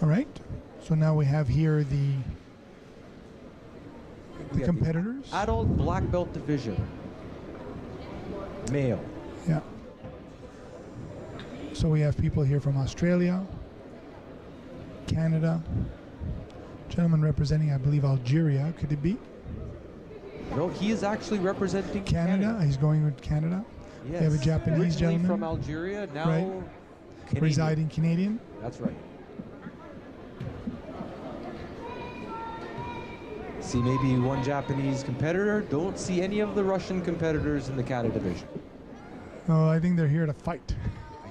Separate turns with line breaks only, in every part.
All right. So now we have here the competitors.
The adult black belt division. Male.
Yeah. So we have people here from Australia, Canada, gentleman representing, I believe, Algeria. Could it be?
No, he is actually representing
Canada. He's going with Canada.
Yes.
We have a Japanese
Originally
gentleman
from Algeria, now
right. Residing Canadian.
That's right. See maybe one Japanese competitor. Don't see any of the Russian competitors in the Kata division.
Oh, I think they're here to fight.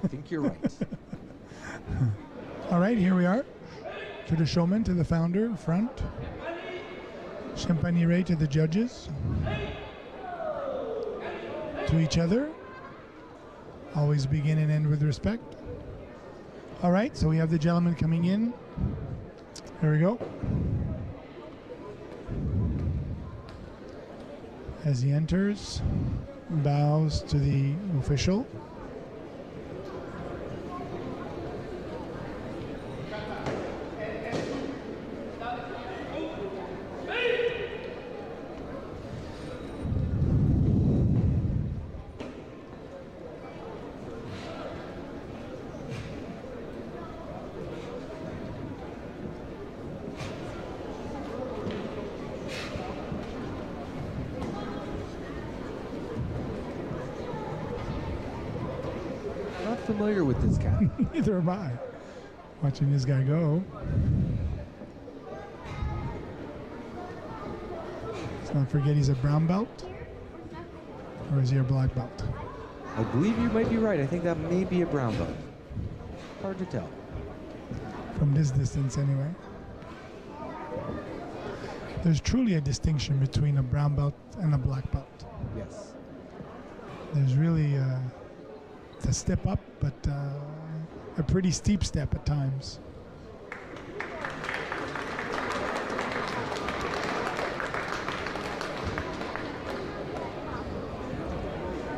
I think you're right.
All right, here we are. To the showman, to the founder, front. Champagne Ray to the judges. To each other. Always begin and end with respect. All right, so we have the gentleman coming in. There we go. As he enters, bows to the official.
Familiar with this guy.
Neither am I. Watching this guy go. Let's not forget he's a brown belt. Or is he a black belt?
I believe you might be right. I think that may be a brown belt. Hard to tell.
From this distance anyway. There's truly a distinction between a brown belt and a black belt.
Yes.
There's really it's a step up, but a pretty steep step at times.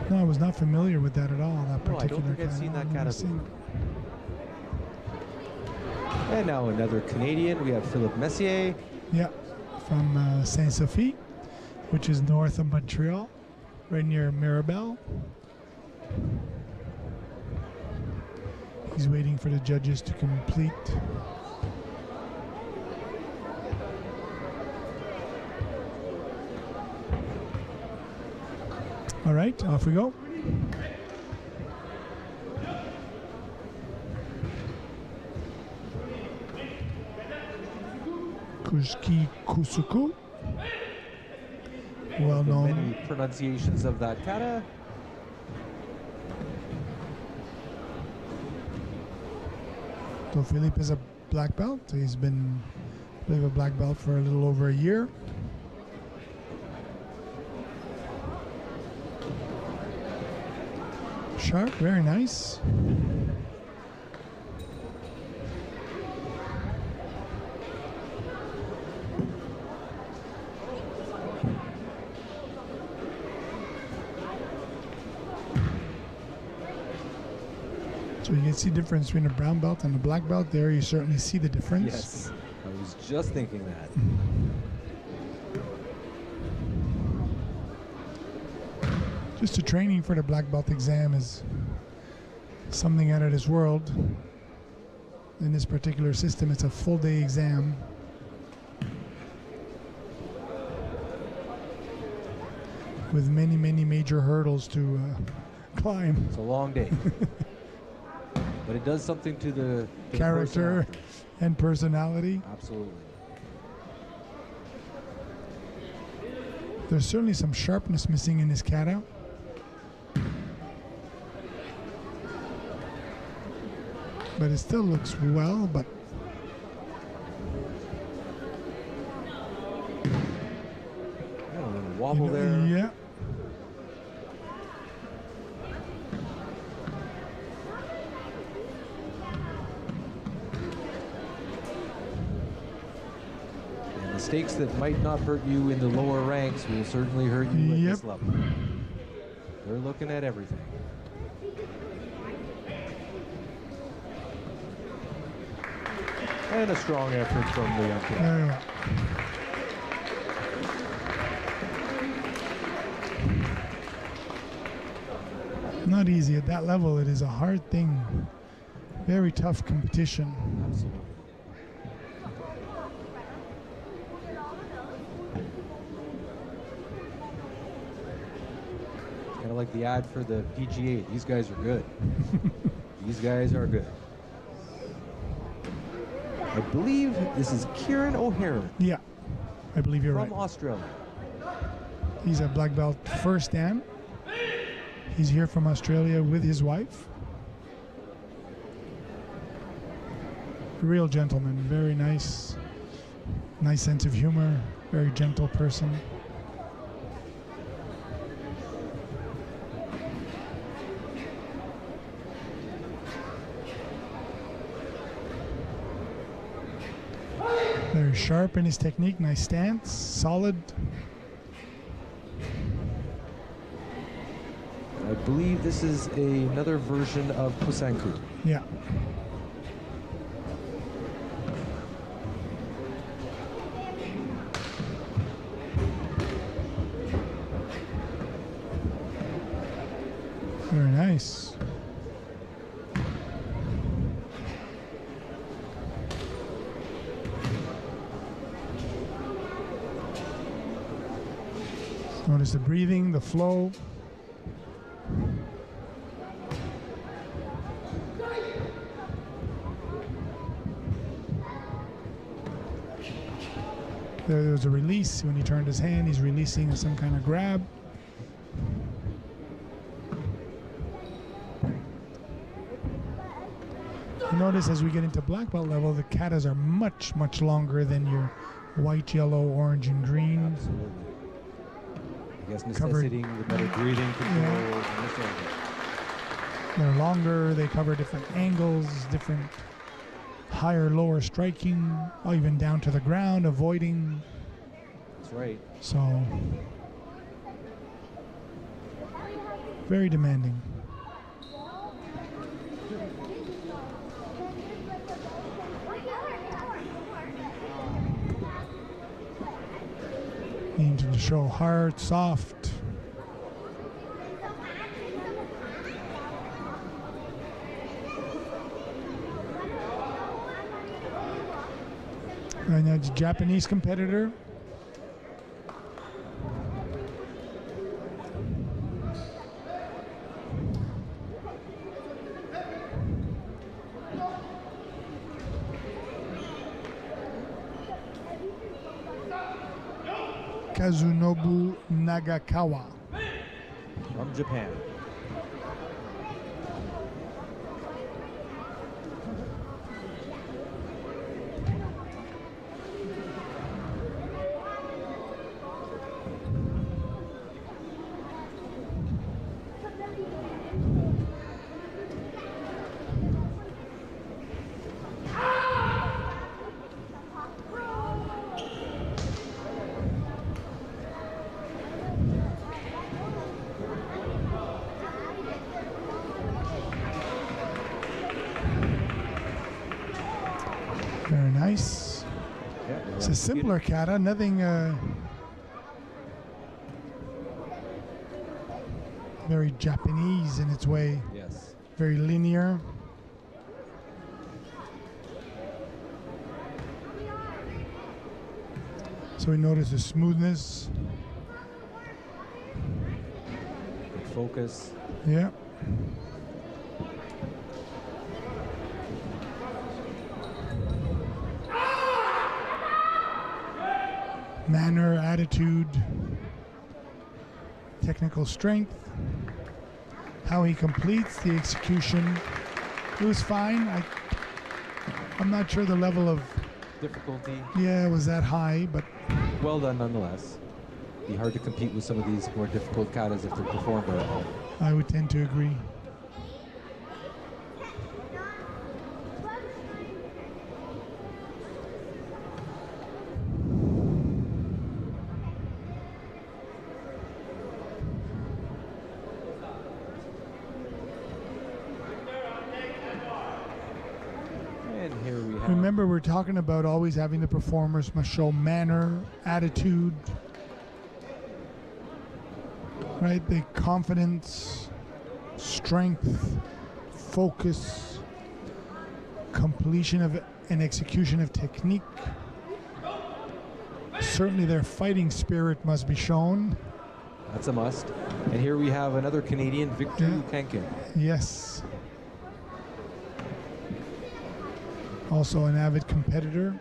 No, I was not familiar with that at all. That particular.
No, I don't think I've seen that category. And now another Canadian. We have Philippe Messier.
Yeah, from Saint-Sophie, which is north of Montreal, right near Mirabel. He's waiting for the judges to complete. All right, off we go. Koshiki Kusuku. Well known.
Many pronunciations of that kata.
So Philippe is a black belt. He's been, I believe, a black belt for a little over a year. Sharp, very nice. So you can see the difference between a brown belt and a black belt. There you certainly see the difference.
Yes, I was just thinking that.
Just the training for the black belt exam is something out of this world. In this particular system, it's a full day exam. With many, many major hurdles to climb.
It's a long day. But it does something to the
character and personality.
Absolutely.
There's certainly some sharpness missing in this kata. But it still looks well, but
a little wobble there.
Yeah.
Mistakes that might not hurt you in the lower ranks will certainly hurt you at this level. They're looking at everything. And a strong effort from the young kid.
There you go. Not easy at that level. It is a hard thing. Very tough competition.
Absolutely. Kind of like the ad for the PGA. These guys are good. These guys are good. I believe this is Kieran O'Hara
Yeah, I believe you're
from
right.
Australia.
He's a black belt first dan. He's here from Australia with his wife. Real gentleman, very nice. Nice sense of humor, very gentle person. Very sharp in his technique, nice stance, solid.
I believe this is another version of Pusanku.
Yeah. Very nice. Notice the breathing, the flow. There was a release when he turned his hand. He's releasing some kind of grab. You notice as we get into black belt level, the katas are much, much longer than your white, yellow, orange, and green.
Absolutely. I guess
Covered.
necessitating the better breathing control.
Yeah.
And this sort of thing.
They're longer, they cover different angles, different higher, lower striking, or even down to the ground, avoiding.
That's right.
So, very demanding. Need to show hard, soft. And a Japanese competitor. Kazunobu Nagakawa.
From Japan.
Very nice.
Yeah,
It's a simpler kata, nothing very Japanese in its way,
Yes.
very linear. So we notice the smoothness.
Good focus.
Yeah. Manner, attitude, technical strength, how he completes the execution. It was fine. I'm not sure the level of
Difficulty.
was that high, but
Well done nonetheless. Be hard to compete with some of these more difficult katas if they're performed very well.
I would tend to agree.
And here we
Remember, we're talking about always having the performers must show manner, attitude, right? The confidence, strength, focus, completion of and execution of technique. Certainly their fighting spirit must be shown.
That's a must. And here we have another Canadian, Victor Lukenkin.
Yes. Also an avid competitor.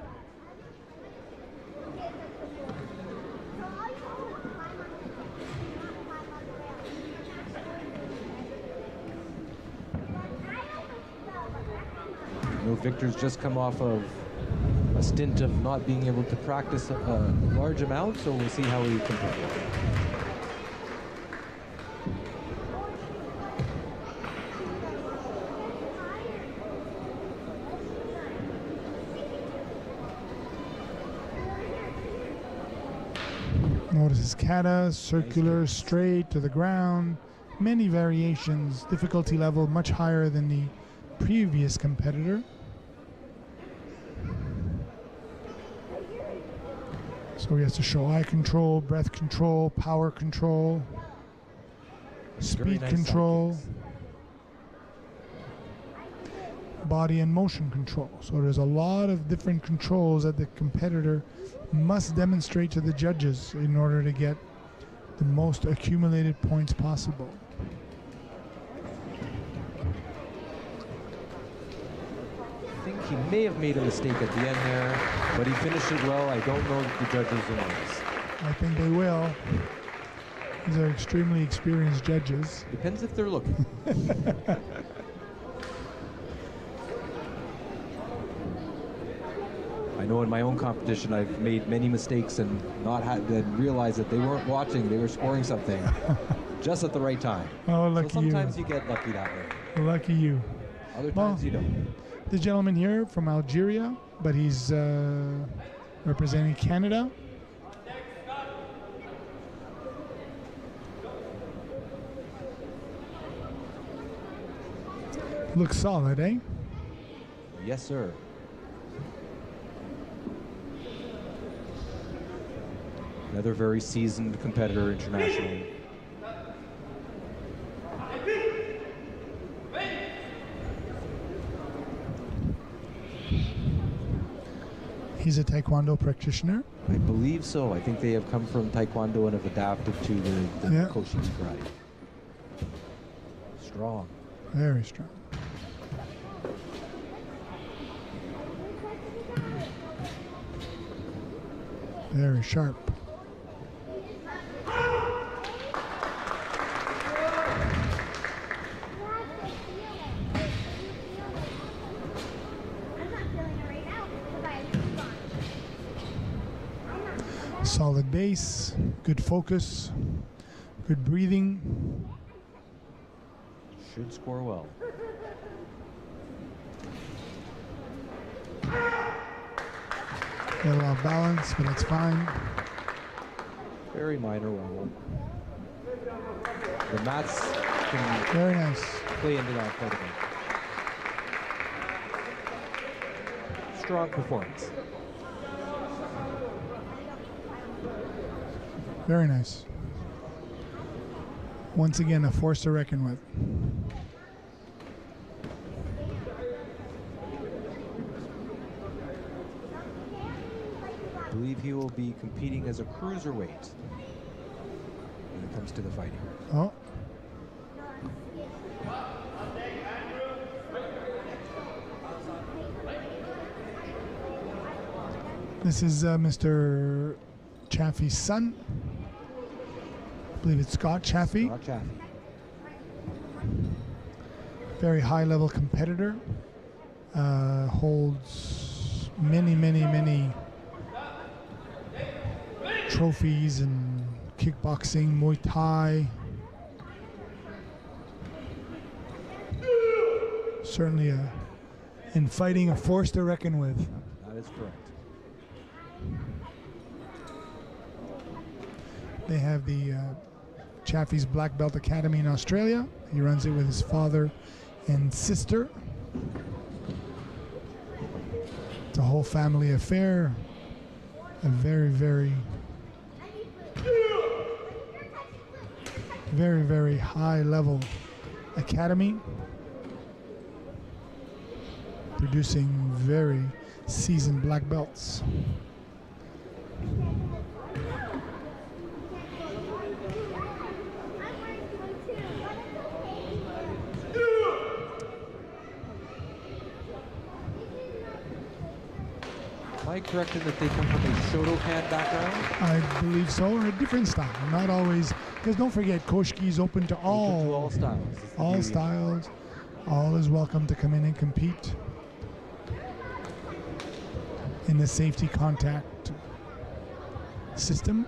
You know, Victor's just come off of a stint of not being able to practice a large amount, so we'll see how he can perform.
Notice his kata, circular, straight to the ground. Many variations, difficulty level much higher than the previous competitor. So he has to show eye control, breath control, power control, speed control, body and motion control. So there's a lot of different controls that the competitor must demonstrate to the judges in order to get the most accumulated points possible.
I think he may have made a mistake at the end there, but he finished it well. I don't know if the judges will notice.
I think they will. These are extremely experienced judges.
Depends if they're looking. I know in my own competition I've made many mistakes and not had to realize that they weren't watching, they were scoring something just at the right time.
Oh, lucky
so sometimes
you.
you get lucky that way.
Lucky you.
Other times you don't.
This gentleman here from Algeria, but he's representing Canada. Looks solid, eh?
Yes, sir. Another very seasoned competitor internationally.
He's a Taekwondo practitioner.
I believe so. I think they have come from Taekwondo and have adapted to the Koshiki karate. Strong.
Very strong. Very sharp. Solid base, good focus, good breathing.
Should score well.
A little off balance, but it's fine.
Very minor wobble. The mats can
Very nice.
play into that quite a bit. Strong performance.
Very nice. Once again, a force to reckon with.
I believe he will be competing as a cruiserweight when it comes to the fighting.
Oh. This is Mr. Chaffee's son. I believe it's Scott Chaffee.
Scott Chaffee.
Very high level competitor. Holds many trophies in kickboxing, Muay Thai. Certainly in fighting a force to reckon with.
That is correct.
They have the Chaffee's Black Belt Academy in Australia. He runs it with his father and sister. It's a whole family affair. A very, very, very, very high level academy, producing very seasoned black belts.
Am I correct in that they come from a Shotokan background?
I believe so, or a different style. Not always, because don't forget, Koshiki is open to all.
Open to all styles.
All styles. All is welcome to come in and compete in the safety contact system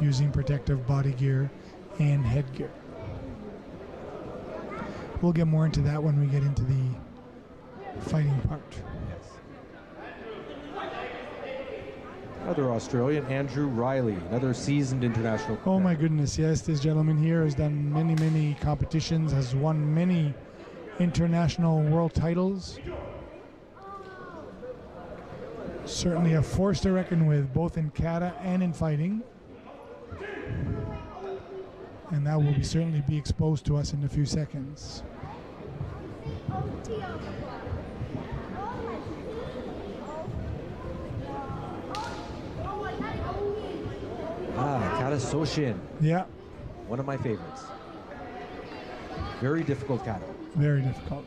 using protective body gear and headgear. We'll get more into that when we get into the fighting part.
Another Australian, Andrew Riley, another seasoned international.
Oh my goodness, yes, this gentleman here has done many, many competitions, has won many international world titles. Certainly a force to reckon with, both in kata and in fighting. And that will certainly be exposed to us in a few seconds.
Kata Soshin.
Yeah.
One of my favorites. Very difficult kata.
Very difficult.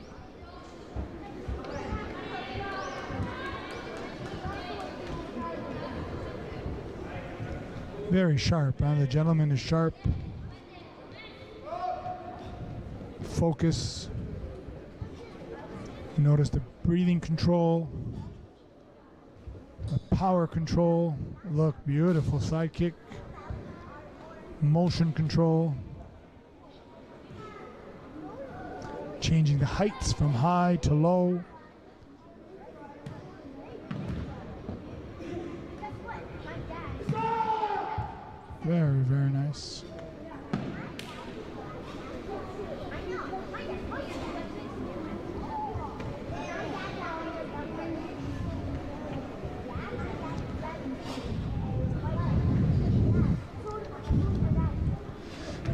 Very sharp. The gentleman is sharp. Focus. You notice the breathing control. The power control. Look, beautiful side kick. Motion control. Changing the heights from high to low. Very, very nice.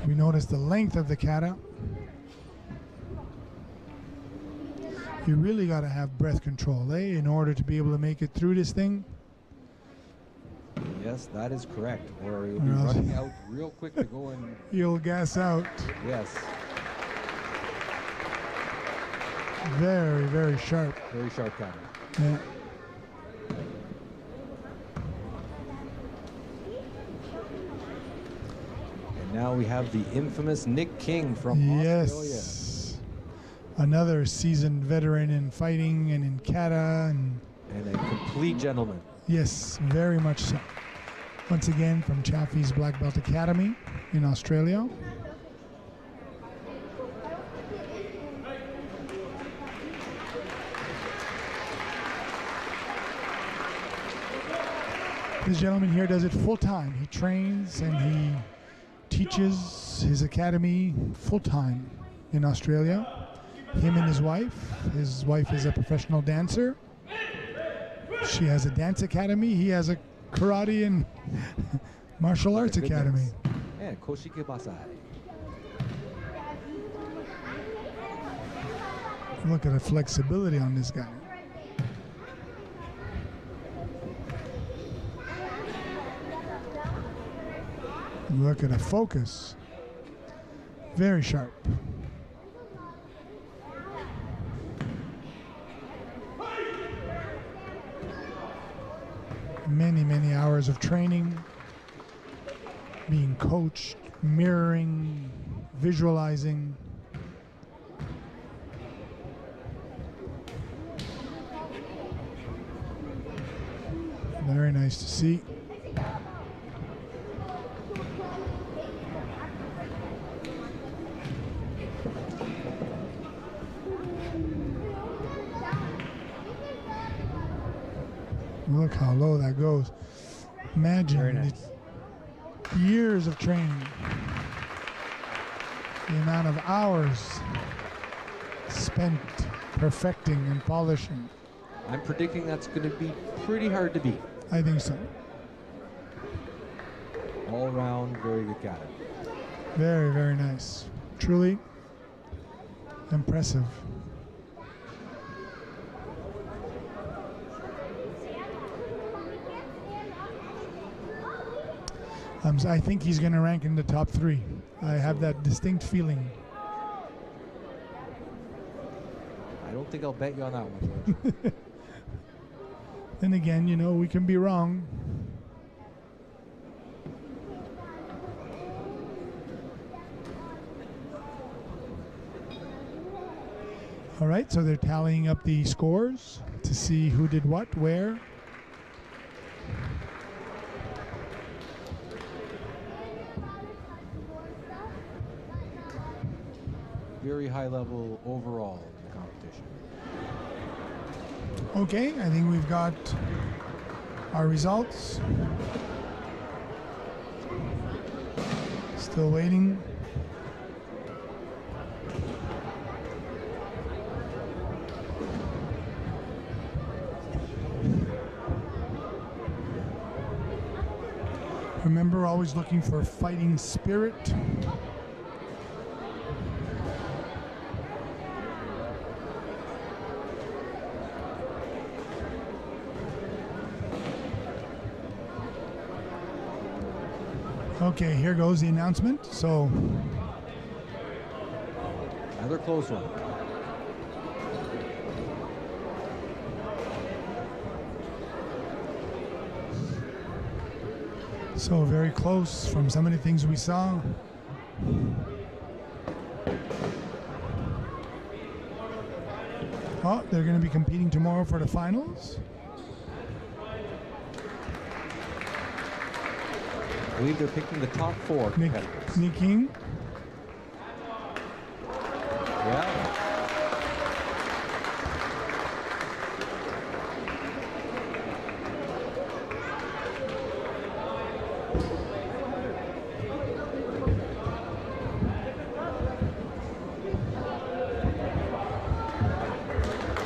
We notice the length of the kata. You really got to have breath control, in order to be able to make it through this thing.
Yes, that is correct. Or you'll be running out real quick to go and...
You'll gas out.
Yes.
Very, very sharp.
Very sharp kata.
Yeah.
And now we have the infamous Nick King from Australia.
Yes. Another seasoned veteran in fighting and in kata. And
a complete gentleman.
Yes, very much so. Once again, from Chaffee's Black Belt Academy in Australia. This gentleman here does it full time. He trains and he teaches his academy full time in Australia. Him and his wife. His wife is a professional dancer. She has a dance academy. He has a karate and martial arts academy.
Yeah, Koshiki Basai.
Look at the flexibility on this guy. Look at the focus. Very sharp. Many, many hours of training, being coached, mirroring, visualizing. Very nice to see. Look how low that goes. Imagine the years of training, the amount of hours spent perfecting and polishing.
I'm predicting that's going to be pretty hard to beat.
I think so.
All around, very good kata.
Very, very nice. Truly impressive. I think he's going to rank in the top 3. I have that distinct feeling.
I don't think I'll bet you on that one, George.
Then again, you know, we can be wrong. All right, so they're tallying up the scores to see who did what, where.
Very high level overall in the competition.
Okay, I think we've got our results. Still waiting. Remember, always looking for fighting spirit. Okay, here goes the announcement. So,
another close one.
So very close from some of the things we saw. Oh, they're going to be competing tomorrow for the finals.
I believe they're picking the top 4 competitors.
Nick King.
Yeah.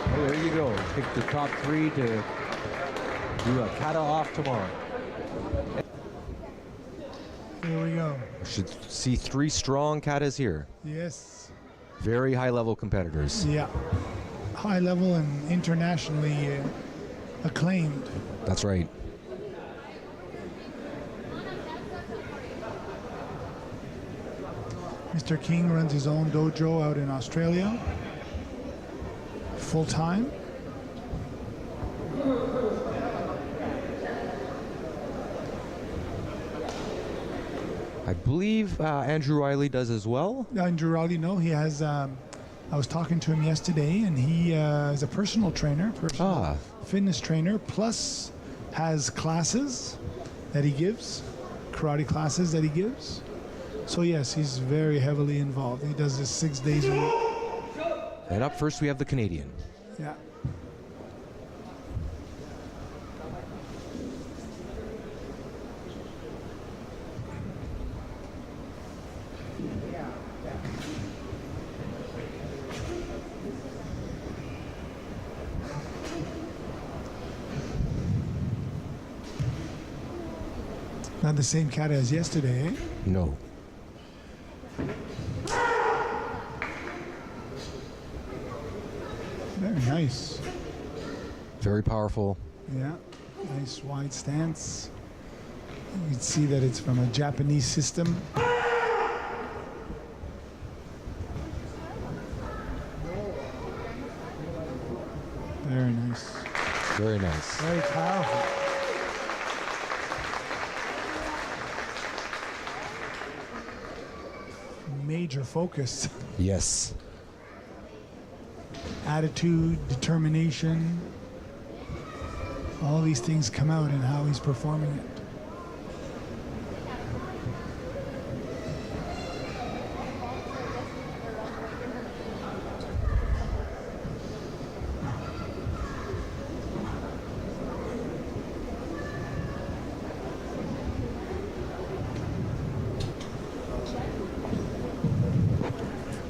Oh, there you go. Pick the top 3 to do a kata off tomorrow.
Here we go.
Should see 3 strong katas here.
Yes.
Very high level competitors.
Yeah. High level and internationally acclaimed.
That's right.
Mr. King runs his own dojo out in Australia. Full time.
I believe Andrew Riley does as well.
Andrew Riley, no, he has. I was talking to him yesterday, and he is a personal trainer, fitness trainer, plus has classes that he gives, karate classes that he gives. So yes, he's very heavily involved. He does this 6 days a week.
And up first we have the Canadian.
Yeah. Not the same kata as yesterday, eh?
No.
Very nice.
Very powerful.
Yeah, nice wide stance. You can see that it's from a Japanese system. Very nice.
Very nice.
Very powerful. Major focus.
Yes.
Attitude, determination. All these things come out in how he's performing it.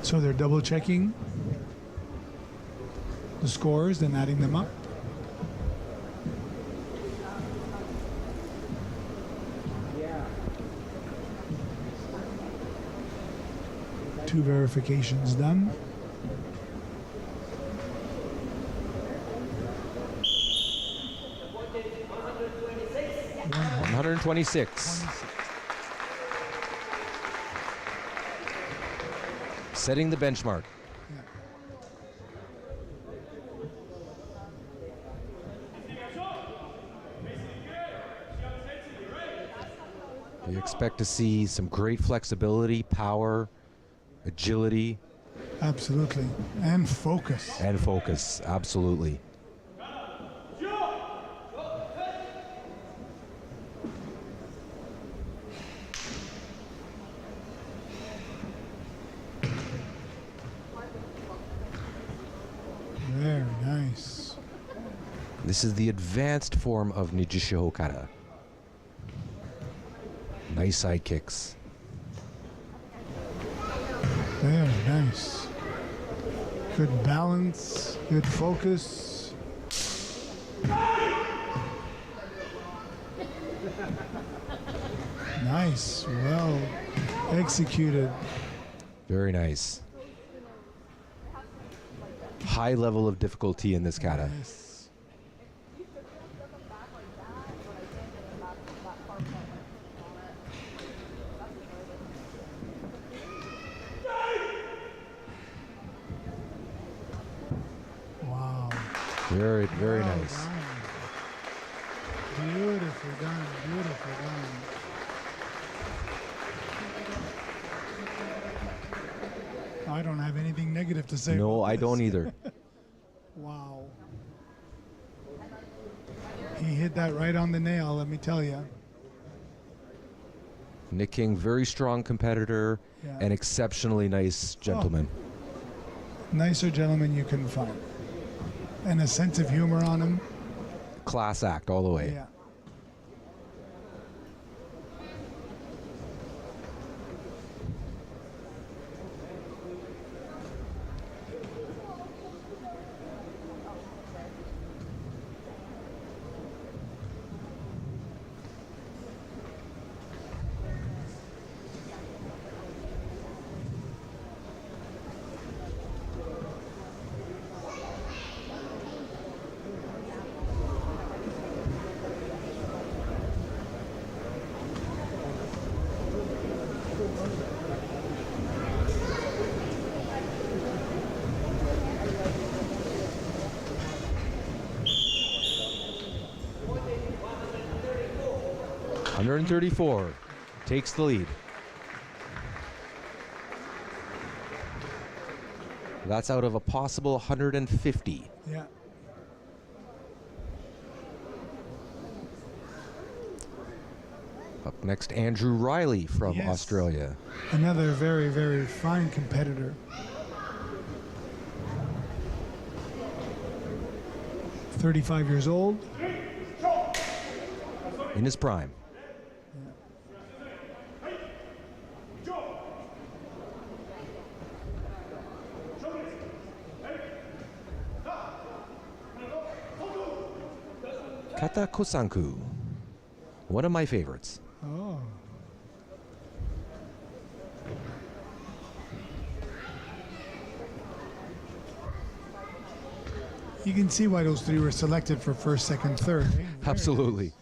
So they're double checking the scores and adding them up. 2 verifications done.
$126. Setting the benchmark.
Yeah.
We expect to see some great flexibility, power, agility.
Absolutely. And focus.
And focus, absolutely.
Very nice.
This is the advanced form of Nijishiho Kata. Nice side kicks.
Very nice. Good balance, good focus. Nice, well executed.
Very nice. High level of difficulty in this kata.
Yes. Wow.
Very, very
Well
nice.
done. Beautiful done, beautiful done. I don't have anything negative to say.
No,
about
I
this.
don't either.
Wow. He hit that right on the nail, let me tell you.
Nick King, very strong competitor
Yeah.
and exceptionally nice gentleman.
Nicer gentleman you couldn't find. And a sense of humor on him.
Class act all the way.
Yeah.
$134 takes the lead. That's out of a possible 150.
Yeah.
Up next, Andrew Riley from
Yes.
Australia.
Another very, very fine competitor. 35 years old.
In his prime. Kata Kosanku, one of my favorites.
Oh. You can see why those 3 were selected for first, second, third. Eh? Very
Absolutely.
nice.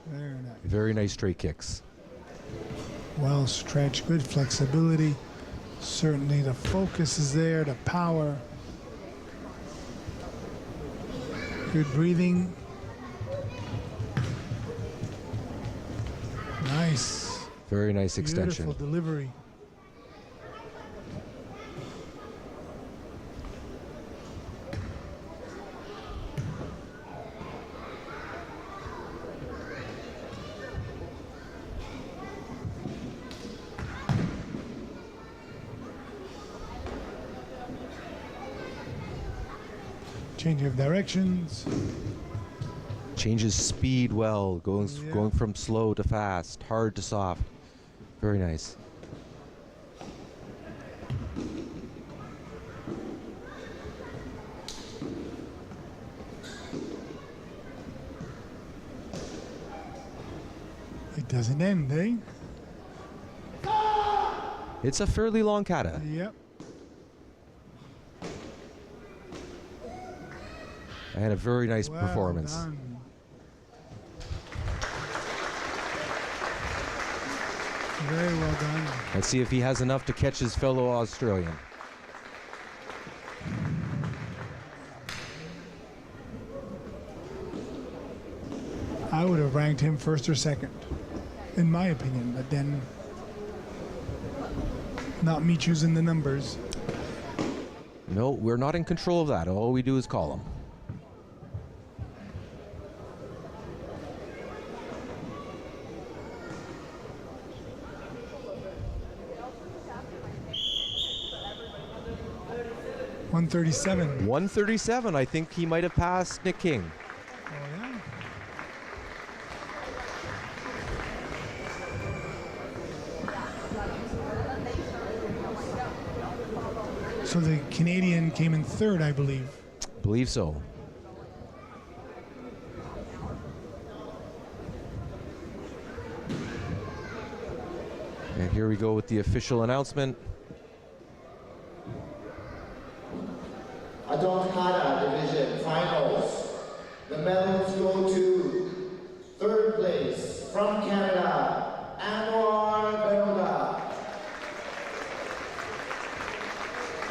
Very nice.
Very nice straight kicks.
Well stretched, good flexibility. Certainly the focus is there, the power. Good breathing. Nice.
Very nice extension.
Beautiful delivery. Change of directions.
Changes speed well, going from slow to fast, hard to soft. Very nice.
It Doesn't end, eh?
It's a fairly long kata.
Yep.
I had a very nice
Well
performance.
done. Very well done.
Let's see if he has enough to catch his fellow Australian.
I would have ranked him first or second, in my opinion, but then not me choosing the numbers.
No, we're not in control of that. All we do is call him.
$137.
137. I think he might have passed Nick King.
Oh, yeah. So the Canadian came in third, I believe.
Believe so. And here we go with the official announcement.
Adult Kata Division Finals. The medals go to third place from Canada, Anwar Beroda.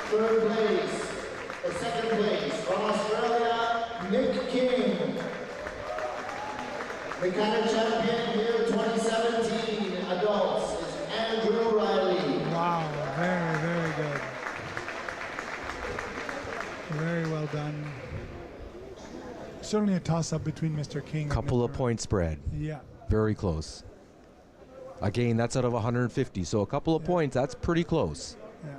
Third place, or second place from Australia, Nick King. The Kata champion here 2017 adults is Andrew Riley.
Wow, very, very good. Very well done. Certainly a toss-up between Mr. King
Couple
and
of point spread.
Yeah.
Very close. Again, that's out of 150, so a couple of points, that's pretty close.
Yeah.